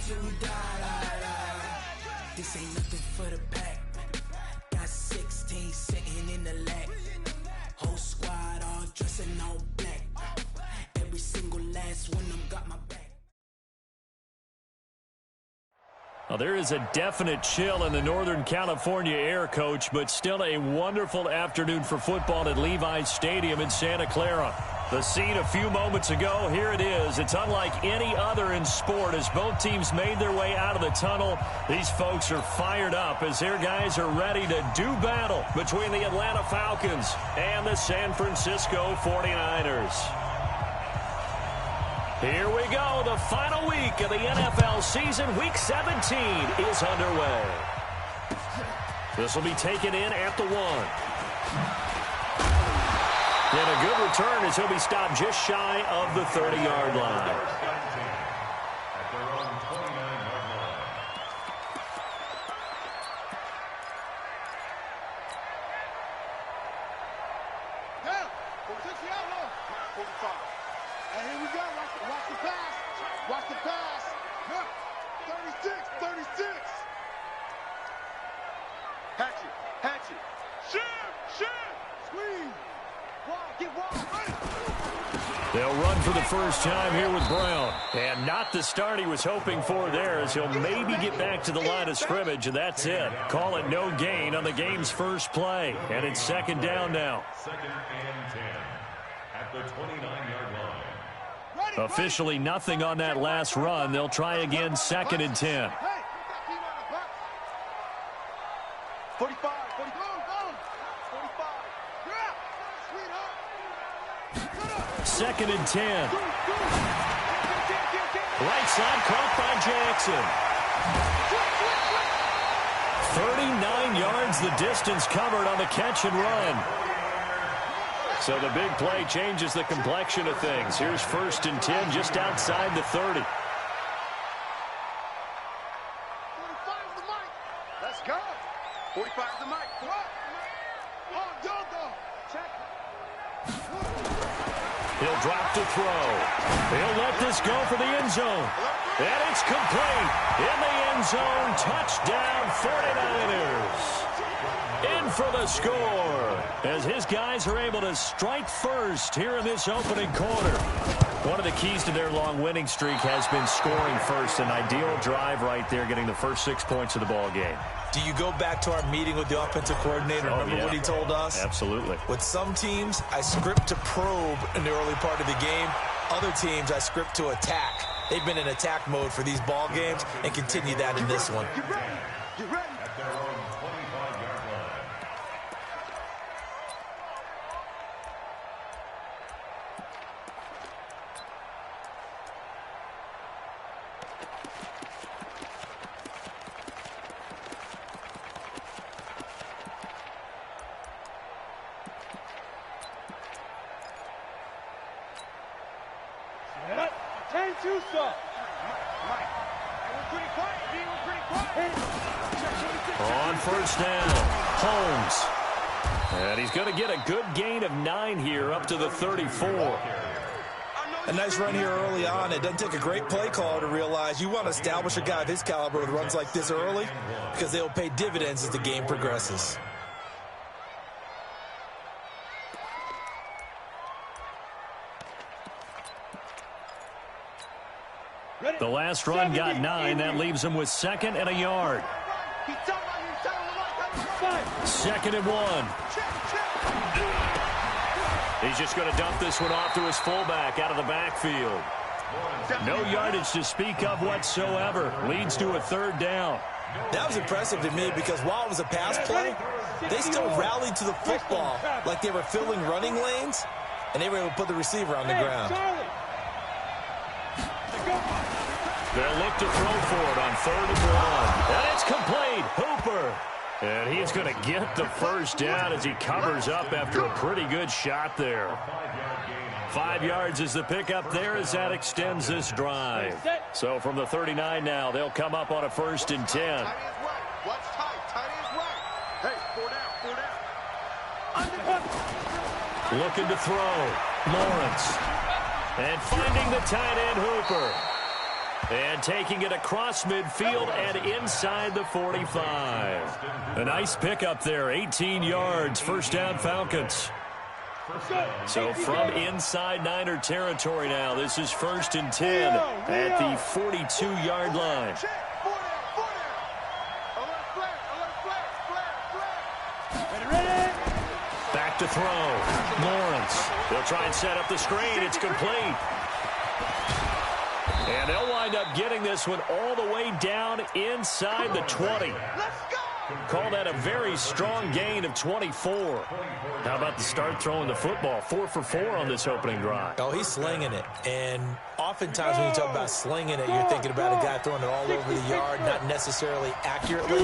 till we die. This ain't nothing for the pack. Got 16 sitting in the lag. Whole squad all dressing all black. Every single last one of them got my back. Well, there is a definite chill in the Northern California air, Coach, but still a wonderful afternoon for football at Levi's Stadium in Santa Clara. The scene a few moments ago, here it is. It's unlike any other in sport as both teams made their way out of the tunnel. These folks are fired up as their guys are ready to do battle between the Atlanta Falcons and the San Francisco 49ers. Here we go. The final week of the NFL season. Week 17 is underway. This will be taken in at the 1. And a good return as he'll be stopped just shy of the 30-yard line. Watch the pass. 36. Hatch it. Shoot. Squeeze. Get wide. They'll run for the first time here with Brown. And not the start he was hoping for there as he'll maybe get back to the line of scrimmage, and that's it. Call it no gain on the game's first play. And it's second down now. Second and 10 at the 29-yard line. Officially nothing on that last run. They'll try again second and 10. 45. Second and 10. Right side caught by Jackson. 39 yards the distance covered on the catch and run. So the big play changes the complexion of things. Here's first and 10 just outside the 30. 45 is the mic. Let's go. 45 is the mic. Come on. He'll drop to throw. He'll let this go for the end zone. And it's complete. In the end zone, touchdown 49ers. In for the score as his guys are able to strike first here in this opening quarter. One of the keys to their long winning streak has been scoring first. An ideal drive right there, getting the first 6 points of the ball game. Do you go back to our meeting with the offensive coordinator? Remember what he told us? Absolutely. With some teams, I script to probe in the early part of the game. Other teams, I script to attack. They've been in attack mode for these ball games and continue that in this one. Get ready. At their own 25-yard line. On first down, Holmes. And he's going to get a good gain of 9 here up to the 34. A nice run here early on. It doesn't take a great play caller to realize you want to establish a guy of his caliber with runs like this early because they'll pay dividends as the game progresses. The last run got 9. That leaves him with 2nd and a yard. 2nd and 1. He's just going to dump this one off to his fullback out of the backfield. No yardage to speak of whatsoever. Leads to a 3rd down. That was impressive to me because while it was a pass play, they still rallied to the football like they were filling running lanes, and they were able to put the receiver on the ground. They'll look to throw for it on 3rd and 1. And it's complete. Hooper. And he's going to get the first down as he covers up after a pretty good shot there. 5 yards is the pickup there as that extends this drive. So from the 39 now, they'll come up on a 1st and 10. Watch tight. Tight is right. Hey, 4 down. Looking to throw. Lawrence. And finding the tight end, Hooper. And taking it across midfield and inside the 45. A nice pickup there, 18 yards, first down Falcons. So from inside Niner territory now, this is 1st and 10 at the 42-yard line. Back to throw. Lawrence. They'll try and set up the screen. It's complete. And they'll wind up getting this one all the way down inside the 20. Call that a very strong gain of 24. How about the start throwing the football? 4 for 4 on this opening drive. Oh, he's slinging it. And oftentimes when you talk about slinging it, you're thinking about a guy throwing it all over the yard, not necessarily accurately.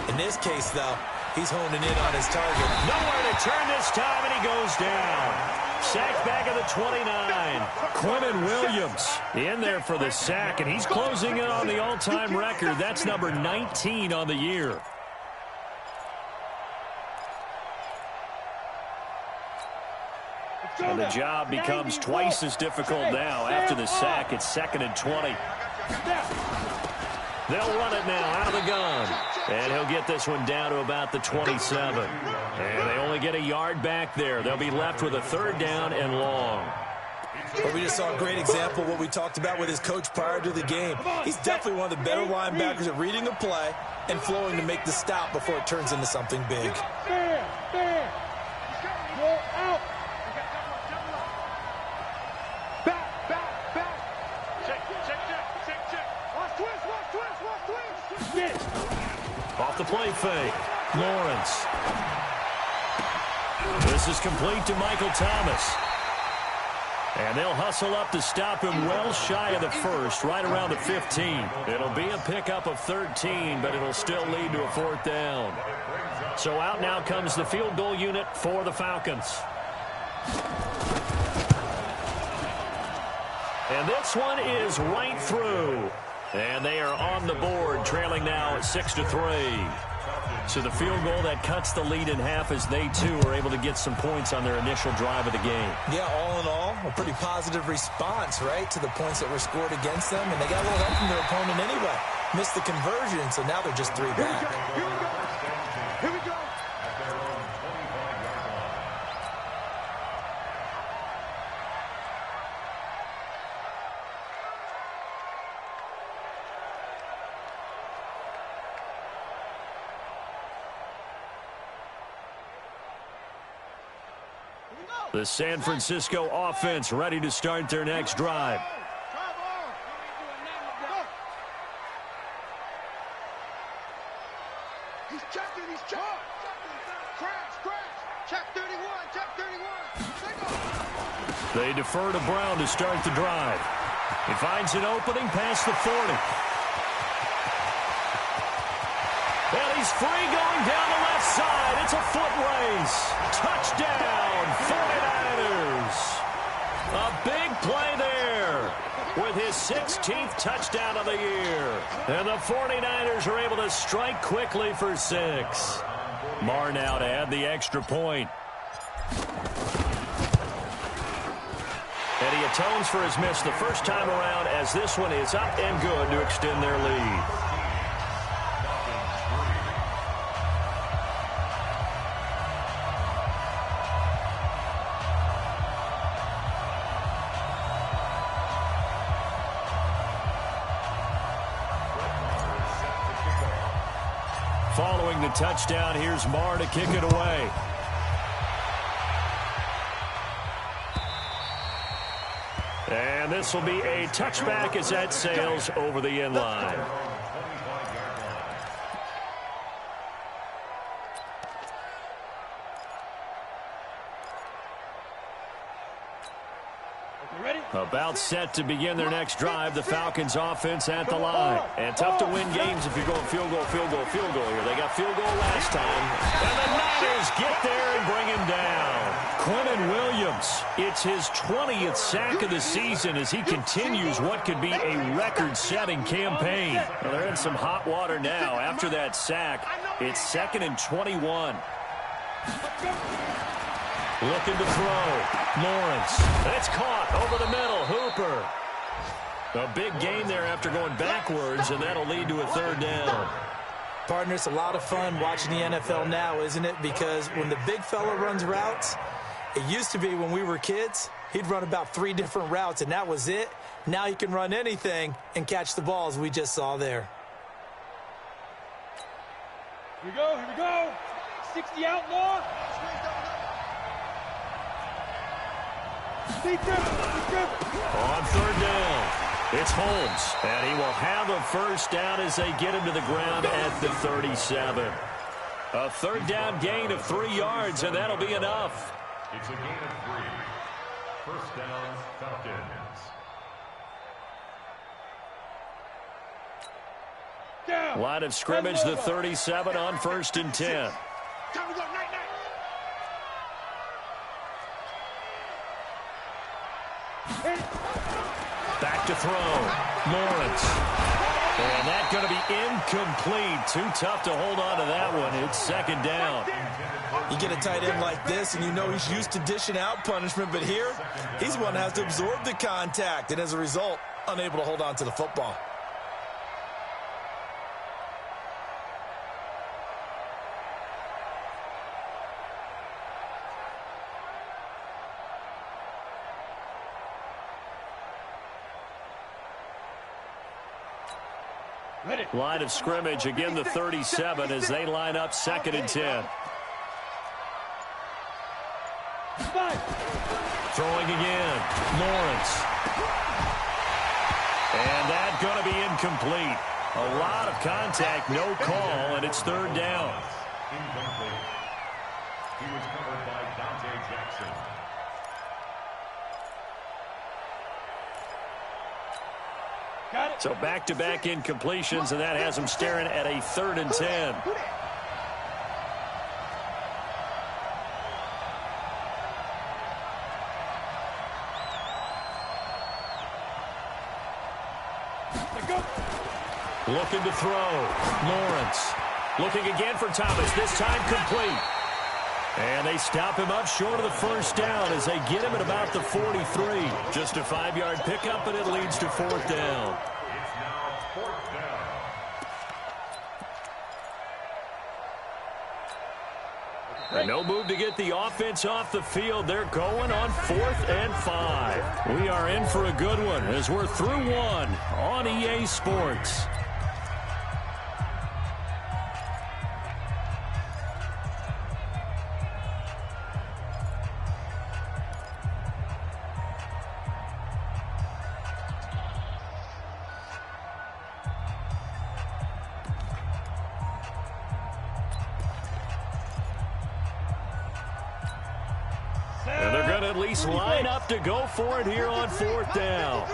In this case, though, he's honing in on his target. Nowhere to turn this time, and he goes down. Sack back of the 29. Quentin Williams in there for the sack, and he's closing in on the all-time record. That's number 19 on the year. And the job becomes twice as difficult now. After the sack, it's 2nd and 20. They'll run it now out of the gun. And he'll get this one down to about the 27. And they only get a yard back there. They'll be left with a 3rd down and long. But we just saw a great example of what we talked about with his coach prior to the game. He's definitely one of the better linebackers at reading a play and flowing to make the stop before it turns into something big. Off the play fake. Lawrence. This is complete to Michael Thomas. And they'll hustle up to stop him well shy of the 1st, right around the 15. It'll be a pickup of 13, but it'll still lead to a 4th down. So out now comes the field goal unit for the Falcons. And this one is right through. And they are on the board, trailing now at 6-3. So the field goal that cuts the lead in half as they, too, are able to get some points on their initial drive of the game. Yeah, all in all, a pretty positive response, right, to the points that were scored against them. And they got a little help from their opponent anyway. Missed the conversion, so now they're just 3 back. Here we go. The San Francisco offense ready to start their next drive. He's checking. Crash. Check 31. They defer to Brown to start the drive. He finds an opening past the 40. And he's free going down the left side. It's a foot race. Touchdown, 49ers. A big play there with his 16th touchdown of the year. And the 49ers are able to strike quickly for 6. Marr now to add the extra point. And he atones for his miss the first time around as this one is up and good to extend their lead. Following the touchdown, here's Marr to kick it away. And this will be a touchback as that sails over the end line. About set to begin their next drive. The Falcons offense at the line. And tough to win games if you're going field goal here. They got field goal last time. And the Niners get there and bring him down. Quentin Williams, it's his 20th sack of the season as he continues what could be a record-setting campaign. Well, they're in some hot water now. After that sack, it's 2nd and 21. Looking to throw. Lawrence. That's caught over the middle. Hooper. A big gain there after going backwards, and that'll lead to a third down. Partner, it's a lot of fun watching the NFL now, isn't it? Because when the big fella runs routes, it used to be when we were kids, he'd run about 3 different routes, and that was it. Now he can run anything and catch the balls we just saw there. Here we go. 60 outlaw. On third down, it's Holmes, and he will have a first down as they get him to the ground at the 37. A third down gain of 3 yards, and that'll be enough. It's a gain of 3. First down, Falcons. Line of scrimmage, the 37 on 1st and 10. Back to throw. Lawrence. And that's going to be incomplete. Too tough to hold on to that one. It's 2nd down. You get a tight end like this, and you know he's used to dishing out punishment, but here, he's the one that has to absorb the contact, and as a result, unable to hold on to the football. Line of scrimmage, again the 37 as they line up 2nd and 10. Throwing again, Lawrence. And that's going to be incomplete. A lot of contact, no call, and it's 3rd down. Incomplete. He was covered by Dante Jackson. So back-to-back incompletions, and that has him staring at a 3rd and 10. Looking to throw. Lawrence. Looking again for Thomas. This time complete. And they stop him up short of the first down as they get him at about the 43. Just a 5-yard pickup, and it leads to 4th down. It's now 4th down. And no move to get the offense off the field. They're going on 4th and 5. We are in for a good one as we're through one on EA Sports. And they're going to at least line up to go for it here on 4th down.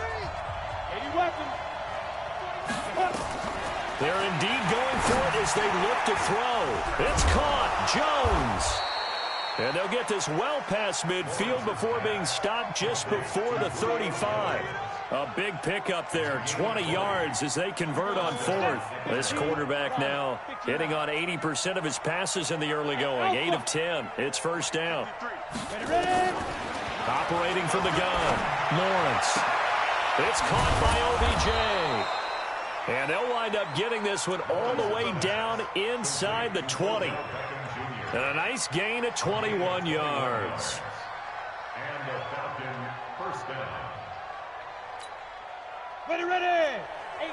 They're indeed going for it as they look to throw. It's caught. Jones. And they'll get this well past midfield before being stopped just before the 35. A big pickup there, 20 yards as they convert on 4th. This quarterback now hitting on 80% of his passes in the early going. 8 of 10. It's 1st down. Operating from the gun. Lawrence. It's caught by OBJ. And they'll wind up getting this one all the way down inside the 20. And a nice gain of 21 yards. And the Falcon first down. Ready. 18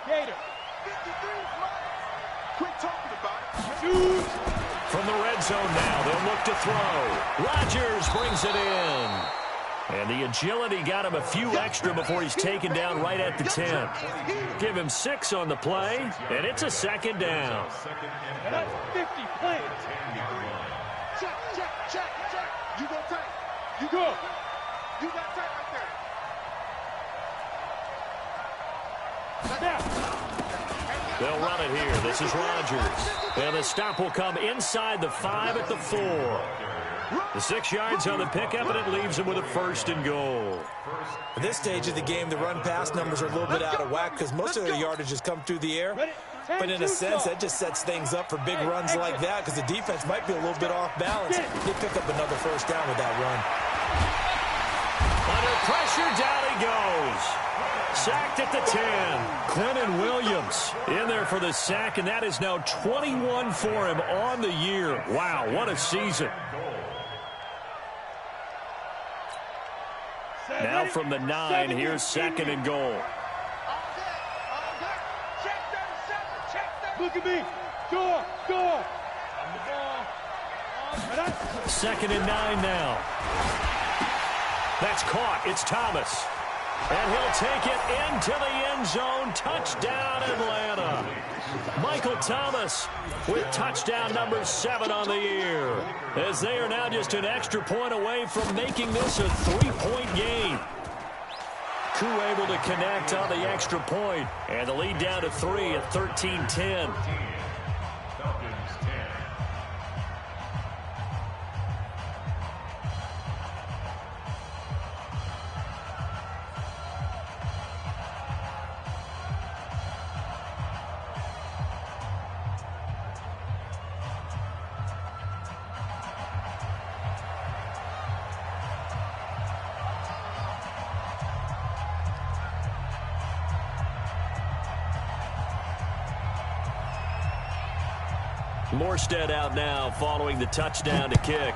Gator. Quit talking about it. Shoot. From the red zone now, they'll look to throw. Rodgers brings it in. And the agility got him a few extra before he's taken down right at the 10. Give him 6 on the play, and it's a 2nd down. And that's 50 plays. Check. You go tight. You go. You got tight right there. They'll run it here. This is Rodgers. And the stop will come inside the 5 at the 4. The 6 yards on the pickup, and it leaves him with a 1st and goal. At this stage of the game, the run-pass numbers are a little bit out of whack because most of their yardage has come through the air. But in a sense, that just sets things up for big runs like that because the defense might be a little bit off balance. They pick up another 1st down with that run. Under pressure, down he goes. Sacked at the 10. Quentin Williams in there for the sack, and that is now 21 for him on the year. Wow, what a season. Now from the 9, here's 2nd and goal. Look at me. Go. 2nd and 9 now. That's caught. It's Thomas. And he'll take it into the end zone. Touchdown, Atlanta. Michael Thomas with touchdown number 7 on the year, as they are now just an extra point away from making this a 3-point game. Koo able to connect on the extra point, and the lead down to 3 at 13-10. Morstead out now following the touchdown to kick.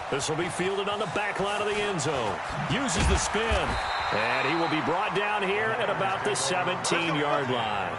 This will be fielded on the back line of the end zone. Uses the spin. And he will be brought down here at about the 17-yard line.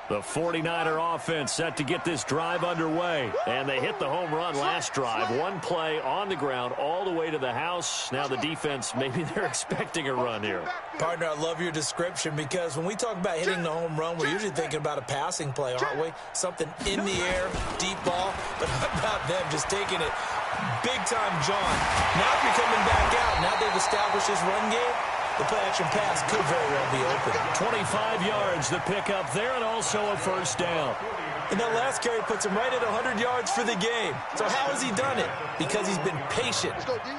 The 49er offense set to get this drive underway. And they hit the home run last drive. One play on the ground all the way to the house. Now the defense, maybe they're expecting a run here. Partner, I love your description, because when we talk about hitting the home run, we're usually thinking about a passing play, aren't we? Something in the air, deep ball. But how about them just taking it big-time, John? Now if you're coming back out, now they've established this run game, the play-action pass could very well be open. 25 yards the pick up there, and also a first down. And that last carry puts him right at 100 yards for the game. So how has he done it? Because he's been patient,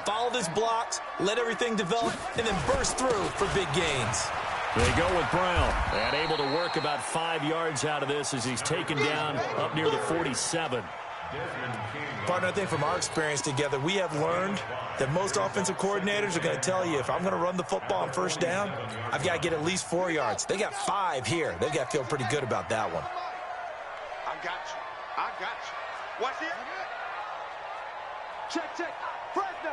followed his blocks, let everything develop, and then burst through for big gains. They go with Brown, and able to work about 5 yards out of this as he's taken down up near the 47. Partner, I think from our experience together, we have learned that most offensive coordinators are going to tell you, if I'm going to run the football on first down, I've got to get at least 4 yards. They got 5 here. They've got to feel pretty good about that one. I got you. Watch it. Check. Fresno.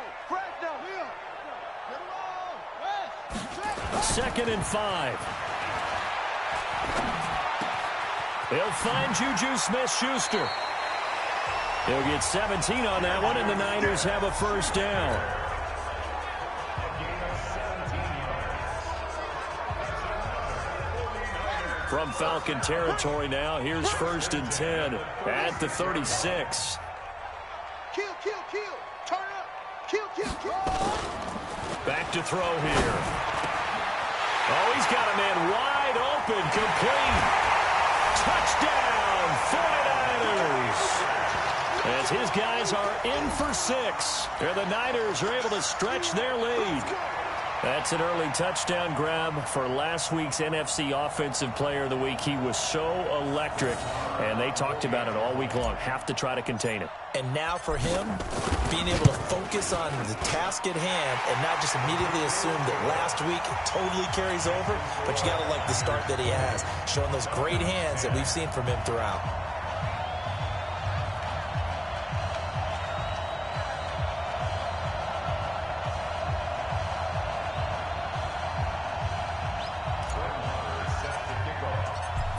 Second and 5. They'll find Juju Smith-Schuster. They'll get 17 on that one, and the Niners have a first down. From Falcon territory now, here's 1st and 10 at the 36. Kill. Turn up. Kill. Back to throw here. Oh, he's got a man wide open, complete. Touchdown, 49ers. As his guys are in for 6. And the Niners are able to stretch their lead. That's an early touchdown grab for last week's NFC Offensive Player of the Week. He was so electric, and they talked about it all week long. Have to try to contain it. And now for him, being able to focus on the task at hand and not just immediately assume that last week totally carries over, but you got to like the start that he has, showing those great hands that we've seen from him throughout.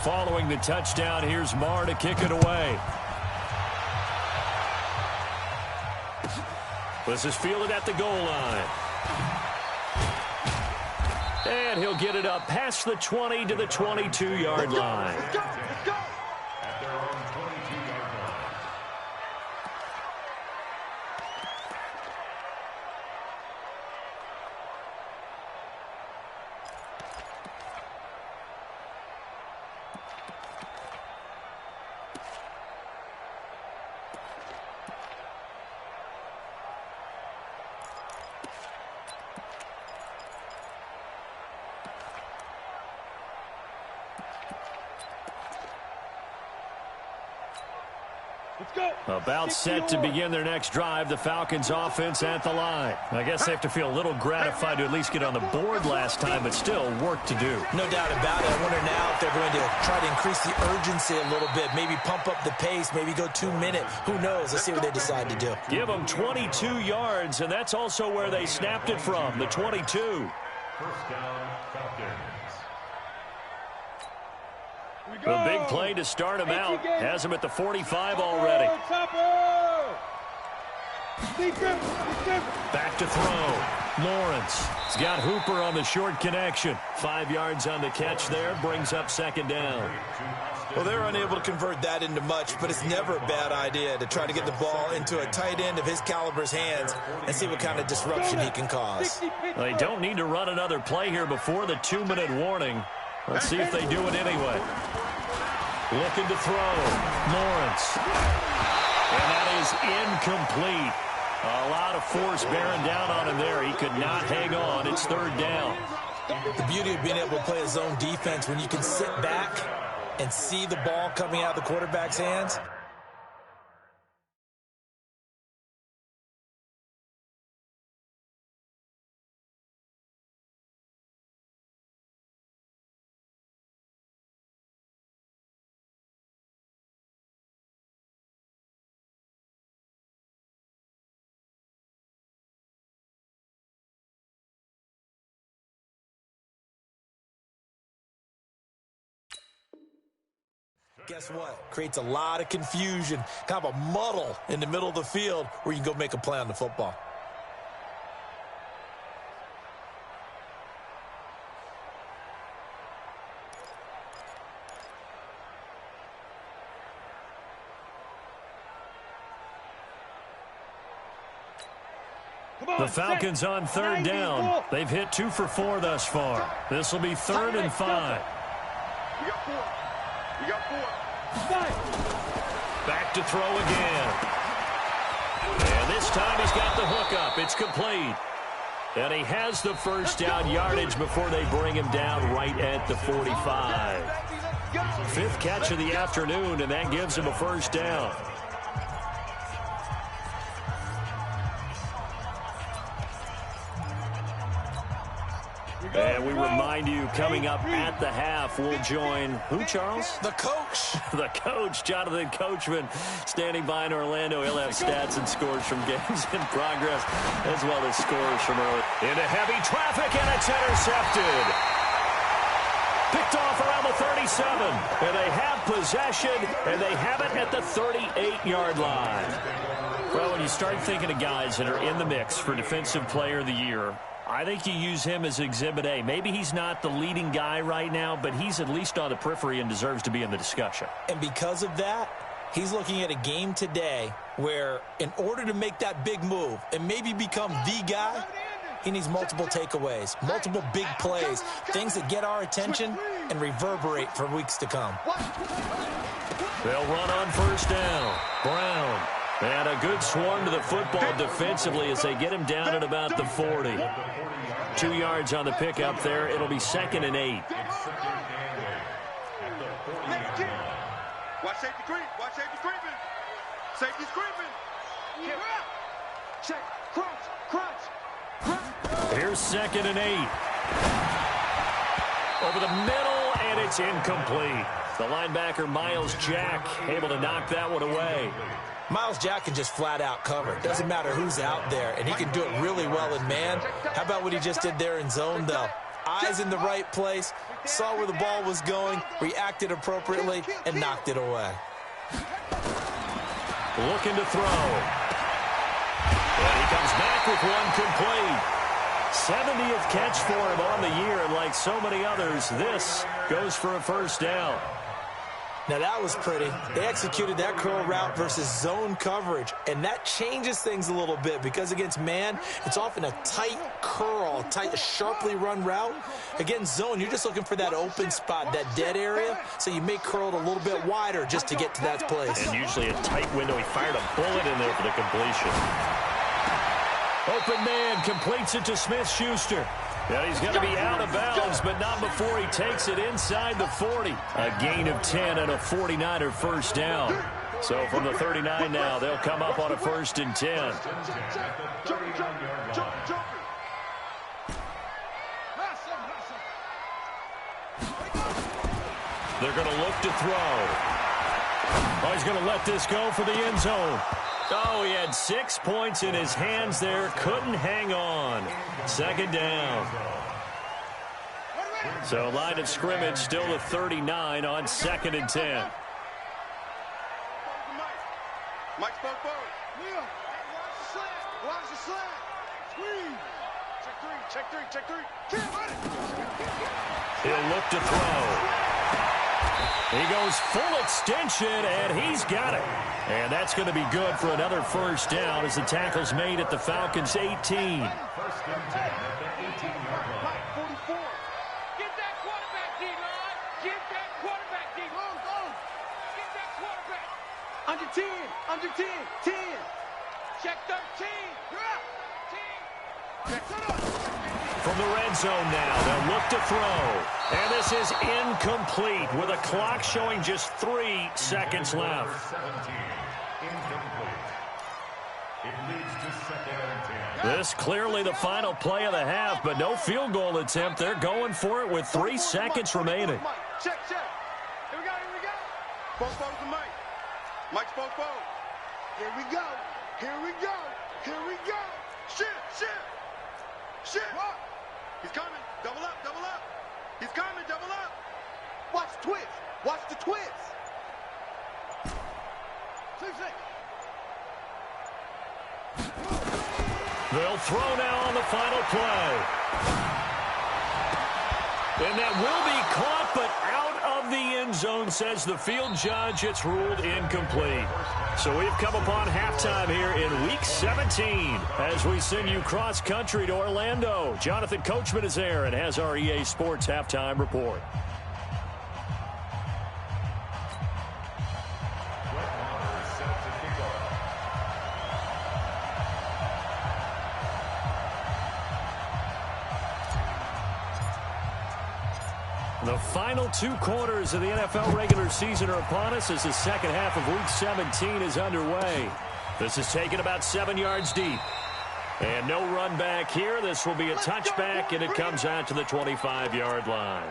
Following the touchdown, here's Marr to kick it away. This is fielded at the goal line. And he'll get it up past the 20 to the 22-yard line. Let's go. At their own 22-yard line. Let's go. About set to begin their next drive, the Falcons offense at the line. I guess they have to feel a little gratified to at least get on the board last time, but still work to do. No doubt about it. I wonder now if they're going to try to increase the urgency a little bit, maybe pump up the pace, maybe go 2 minutes. Who knows? Let's see what they decide to do. Give them 22 yards, and that's also where they snapped it from, the 22. First down, Falcons. The big play to start him out. Has him at the 45 already. Back to throw. Lawrence. He's got Hooper on the short connection. 5 yards on the catch there. Brings up second down. Well, they're unable to convert that into much, but it's never a bad idea to try to get the ball into a tight end of his caliber's hands and see what kind of disruption he can cause. They don't need to run another play here before the 2-minute warning. Let's see if they do it anyway. Looking to throw. Lawrence. And that is incomplete. A lot of force bearing down on him there. He could not hang on. It's third down. The beauty of being able to play a zone defense when you can sit back and see the ball coming out of the quarterback's hands. Guess what? Creates a lot of confusion, kind of a muddle in the middle of the field where you can go make a play on the football. The Falcons on third down. They've hit 2 for 4 thus far. This will be 3rd and 5. We got 4. We got 4. Back to throw again. And this time he's got the hook up. It's complete. And he has the first down yardage before they bring him down right at the 45. 5th catch of the afternoon, and that gives him a first down. And we remind you, coming up at the half, we'll join who, Charles? The coach. The coach, Jonathan Coachman, standing by in Orlando. He'll have stats and scores from games in progress, as well as scores from early. Into heavy traffic, and it's intercepted. Picked off around the 37. And they have possession, and they have it at the 38-yard line. Well, when you start thinking of guys that are in the mix for Defensive Player of the Year, I think you use him as Exhibit A. Maybe he's not the leading guy right now, but he's at least on the periphery and deserves to be in the discussion. And because of that, he's looking at a game today where in order to make that big move and maybe become the guy, he needs multiple takeaways, multiple big plays, things that get our attention and reverberate for weeks to come. They'll run on first down. Brown. And a good swarm to the football defensively as they get him down at about the 40. 2 yards on the pickup there. It'll be 2nd and 8. Watch safety creep. Watch safety creeping. Safety's creeping. Check. Crunch. Here's 2nd and 8. Over the middle, and it's incomplete. The linebacker, Miles Jack, able to knock that one away. Miles Jack can just flat out cover. Doesn't matter who's out there, and he can do it really well in man. How about what he just did there in zone, though? Eyes in the right place, saw where the ball was going, reacted appropriately, and knocked it away. Looking to throw. And he comes back with one complete. 70th catch for him on the year, and like so many others, this goes for a first down. Now, that was pretty. They executed that curl route versus zone coverage, and that changes things a little bit because against man, it's often a tight curl, tight, sharply run route. Against zone, you're just looking for that open spot, that dead area, so you may curl it a little bit wider just to get to that place. And usually a tight window. He fired a bullet in there for the completion. Open man completes it to Smith-Schuster. Yeah, he's going to be out of bounds, but not before he takes it inside the 40. A gain of 10 and a 49er first down. So from the 39 now, they'll come up on a 1st and 10. They're going to look to throw. Oh, he's going to let this go for the end zone. Oh, he had 6 points in his hands there. Couldn't hang on. 2nd down. So line of scrimmage still the 39 on 2nd and 10. Mike spoke forward. Watch the slant. Watch the slant. Squeeze. Check three. He'll look to throw. He goes full extension, and he's got it. And that's going to be good for another 1st down as the tackle's made at the Falcons' 18. 1st and 10 at the 18-yard line. 44. Get that quarterback, D-line. Get that quarterback, D-line. Get that quarterback. Under 10. 10. Check 13. From the red zone now, they'll look to throw. And this is incomplete with a clock showing just 3 seconds left. 17. Incomplete. It leads to 2nd and 10. This clearly the final play of the half, but no field goal attempt. They're going for it with 3 seconds remaining. Check. Here we go. Spoke forward to Mike. Mike spoke forward. Here we go. Shit. What? He's coming. Double up. He's coming. Double up. Watch the twist. 2 seconds. They'll throw now on the final play. And that will be caught, but out of the end zone, says the field judge. It's ruled incomplete. So we've come upon halftime here in Week 17 as we send you cross-country to Orlando. Jonathan Coachman is there and has our EA Sports halftime report. The final 2 quarters of the NFL regular season are upon us as the second half of Week 17 is underway. This is taken about 7 yards deep. And no run back here. This will be a touchback, and it comes out to the 25-yard line.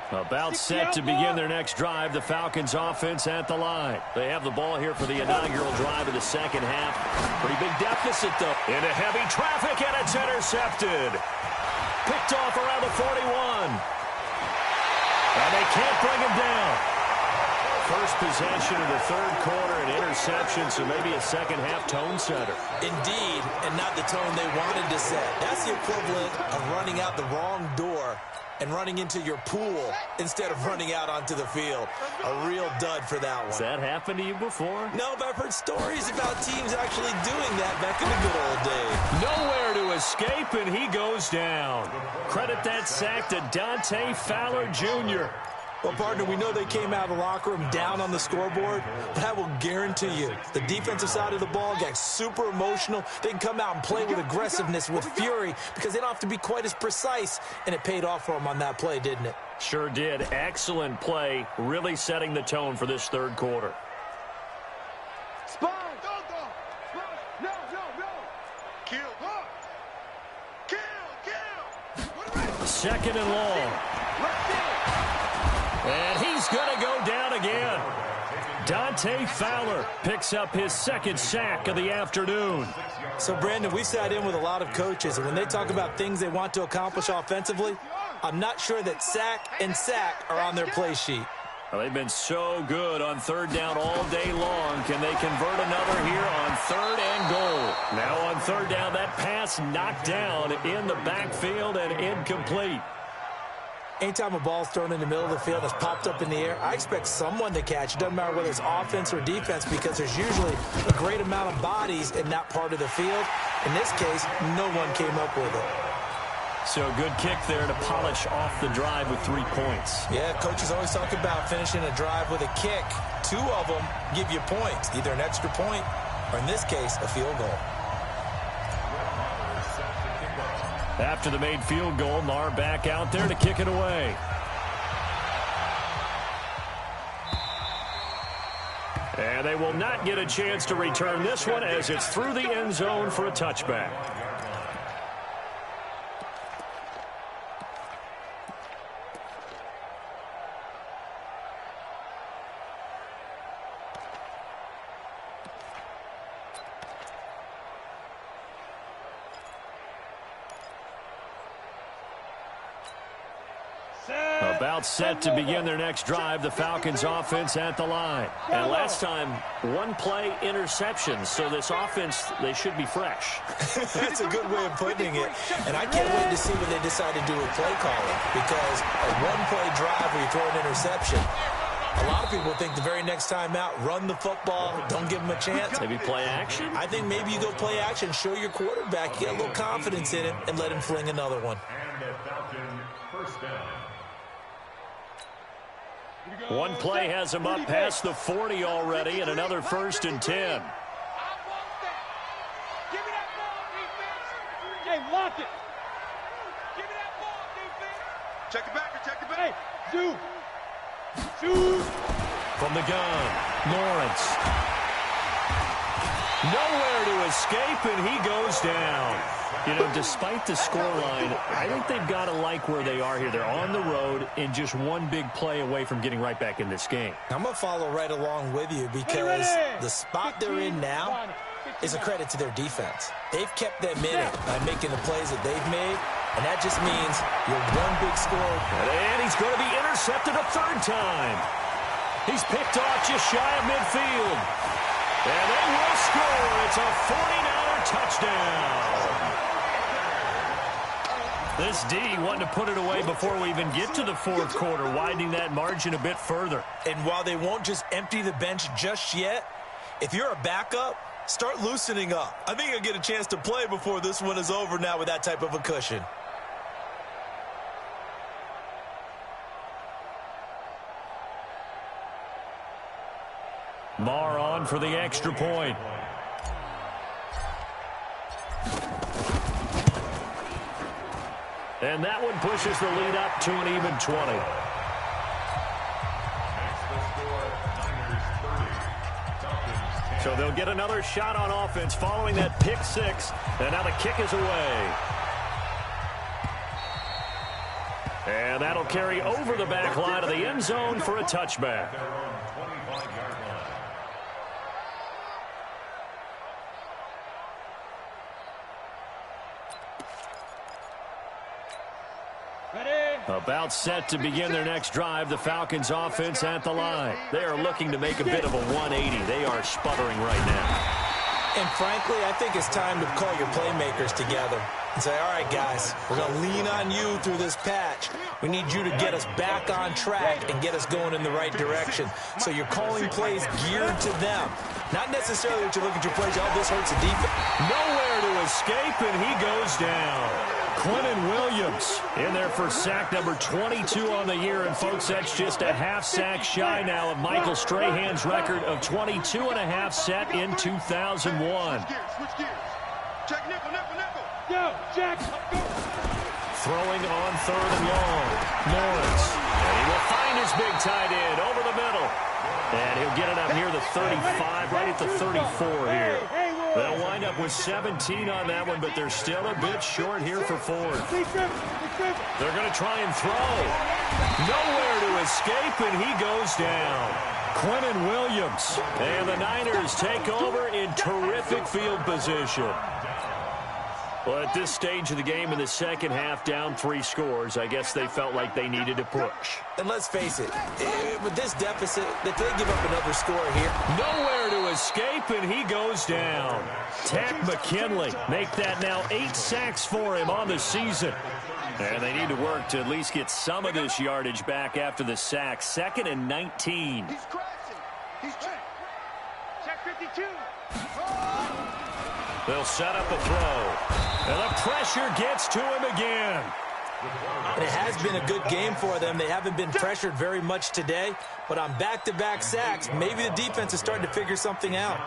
About set to begin their next drive. The Falcons offense at the line. They have the ball here for the inaugural drive of the second half. Pretty big deficit, though. Into heavy traffic, and it's intercepted. Picked off around the 41. And they can't bring him down. First possession of the 3rd quarter, an interception, so maybe a second half tone setter. Indeed, and not the tone they wanted to set. That's the equivalent of running out the wrong door and running into your pool instead of running out onto the field. A real dud for that one. Has that happened to you before? No, but I've heard stories about teams actually doing that back in the good old days. Nowhere to escape, and he goes down. Credit that sack to Dante Fowler Jr. Well, partner, we know they came out of the locker room down on the scoreboard, but I will guarantee you the defensive side of the ball got super emotional. They can come out and play with aggressiveness, with fury, because they don't have to be quite as precise, and it paid off for them on that play, didn't it? Sure did. Excellent play, really setting the tone for this 3rd quarter. Spawn. No. Kill. 2nd and long. And he's going to go down again. Dante Fowler picks up his 2nd sack of the afternoon. So, Brandon, we sat in with a lot of coaches, and when they talk about things they want to accomplish offensively, I'm not sure that sack and sack are on their play sheet. Well, they've been so good on 3rd down all day long. Can they convert another here on 3rd and goal? Now on 3rd down, that pass knocked down in the backfield and incomplete. Anytime a ball's thrown in the middle of the field that's popped up in the air, I expect someone to catch. It doesn't matter whether it's offense or defense, because there's usually a great amount of bodies in that part of the field. In this case, no one came up with it. So a good kick there to polish off the drive with 3 points. Yeah, coaches always talk about finishing a drive with a kick. 2 of them give you points, either an extra point or, in this case, a field goal. After the made field goal, Marr back out there to kick it away. And they will not get a chance to return this one as it's through the end zone for a touchback. About set to begin their next drive, the Falcons offense at the line. And last time, 1-play interception, so this offense, they should be fresh. That's a good way of putting it. And I can't wait to see what they decide to do with play calling, because a 1-play drive where you throw an interception, a lot of people think the very next time out, run the football, don't give them a chance. Maybe play action? I think maybe you go play action, show your quarterback, get a little confidence in it, and let him fling another one. And the Falcon first down. 1 play has him up past the 40 already, and another 1st and 10. I want that. Give me that ball, defense. Hey, lock it. Give me that ball, defense. Check it back or check it back. Hey, shoot. Shoot. From the gun, Lawrence. Nowhere to escape, and he goes down. You know, despite the scoreline, I think they've got to like where they are here. They're on the road and just 1 big play away from getting right back in this game. I'm going to follow right along with you because the spot they're in now is a credit to their defense. They've kept them in it by making the plays that they've made, and that just means you're 1 big score. And he's going to be intercepted a 3rd time. He's picked off just shy of midfield. And they will score. It's a 49er touchdown. This D wanting to put it away before we even get to the 4th quarter, widening that margin a bit further. And while they won't just empty the bench just yet, if you're a backup, start loosening up. I think you'll get a chance to play before this one is over now with that type of a cushion. Marr on for the extra point. And that one pushes the lead up to an even 20. So they'll get another shot on offense following that pick 6. And now the kick is away. And that'll carry over the back line of the end zone for a touchback. About set to begin their next drive, the Falcons offense at the line. They are looking to make a bit of a 180. They are sputtering right now. And frankly, I think it's time to call your playmakers together and say, all right, guys, we're going to lean on you through this patch. We need you to get us back on track and get us going in the right direction. So you're calling plays geared to them. Not necessarily that you look at your plays, oh, this hurts the defense. Nowhere to escape, and he goes down. Quentin Williams in there for sack number 22 on the year. And, folks, that's just a half sack shy now of Michael Strahan's record of 22 and a half set in 2001. Switch gears. Check nickel. Yo, Jack, go. Throwing on 3rd and long. Lawrence. And he will find his big tight end over the middle. And he'll get it up near the 35, right at the 34 here. They'll wind up with 17 on that one, but they're still a bit short here for Ford. They're going to try and throw. Nowhere to escape, and he goes down. Quentin Williams. And the Niners take over in terrific field position. Well, at this stage of the game in the second half, down 3 scores, I guess they felt like they needed to push. And let's face it, with this deficit, if they give up another score here. Nowhere to escape, and he goes down. Takk McKinley make that now 8 sacks for him on the season. And they need to work to at least get some of this yardage back after the sack. 2nd and 19. He's crashing. He's check 52. They'll set up a throw. And the pressure gets to him again. And it has been a good game for them. They haven't been pressured very much today, but on back-to-back sacks, maybe the defense is starting to figure something out.